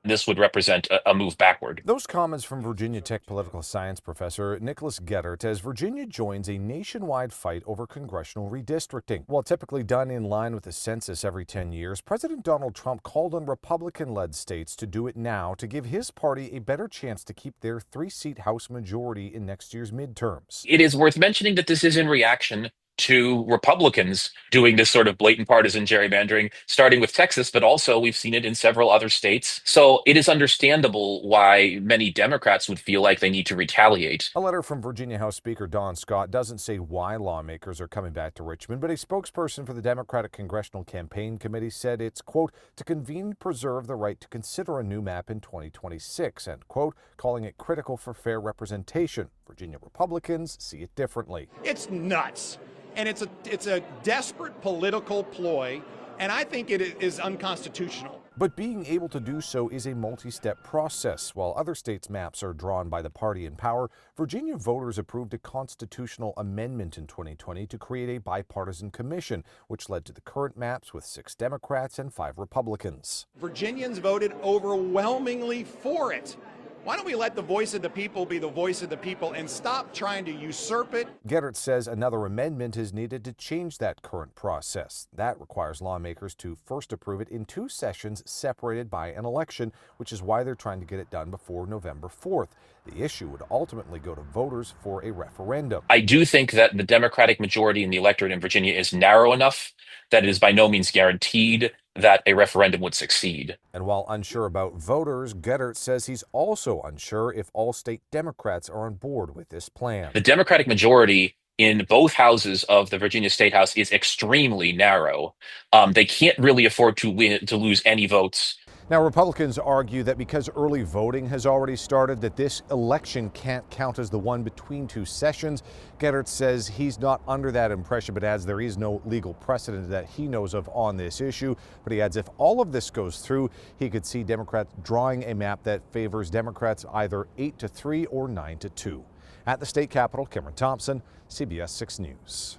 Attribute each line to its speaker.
Speaker 1: this would represent a move backward.
Speaker 2: Those comments from Virginia Tech political science professor Nicholas Geddert as Virginia joins a nationwide fight over congressional redistricting. While typically done in line with the census every 10 years, President Donald Trump called on Republican-led states to do it now to give his party a better chance to keep their 3-seat House majority in next year's midterms.
Speaker 1: It is worth mentioning that this is in reaction to Republicans doing this sort of blatant partisan gerrymandering, starting with Texas, but also we've seen it in several other states. So it is understandable why many Democrats would feel like they need to retaliate.
Speaker 2: A letter from Virginia House Speaker Don Scott doesn't say why lawmakers are coming back to Richmond, but a spokesperson for the Democratic Congressional Campaign Committee said it's, quote, to convene and preserve the right to consider a new map in 2026, end quote, calling it critical for fair representation. Virginia Republicans see it differently.
Speaker 3: It's nuts. And it's a desperate political ploy, and I think it is unconstitutional.
Speaker 2: But being able to do so is a multi-step process. While other states' maps are drawn by the party in power, Virginia voters approved a constitutional amendment in 2020 to create a bipartisan commission, which led to the current maps with 6 Democrats and 5 Republicans.
Speaker 3: Virginians voted overwhelmingly for it. Why don't we let the voice of the people be the voice of the people and stop trying to usurp it?
Speaker 2: Geddert says another amendment is needed to change that current process. That requires lawmakers to first approve it in 2 sessions separated by an election, which is why they're trying to get it done before November 4th. The issue would ultimately go to voters for a referendum.
Speaker 1: I do think that the Democratic majority in the electorate in Virginia is narrow enough that it is by no means guaranteed that a referendum would succeed.
Speaker 2: And while unsure about voters, Geddert says he's also unsure if all state Democrats are on board with this plan.
Speaker 1: The Democratic majority in both houses of the Virginia State House is extremely narrow. They can't really afford to lose any votes.
Speaker 2: Now, Republicans argue that because early voting has already started, that this election can't count as the one between 2 sessions. Geddert says he's not under that impression, but adds there is no legal precedent that he knows of on this issue. But he adds if all of this goes through, he could see Democrats drawing a map that favors Democrats either 8-3 or 9-2. At the state capitol, Cameron Thompson, CBS 6 News.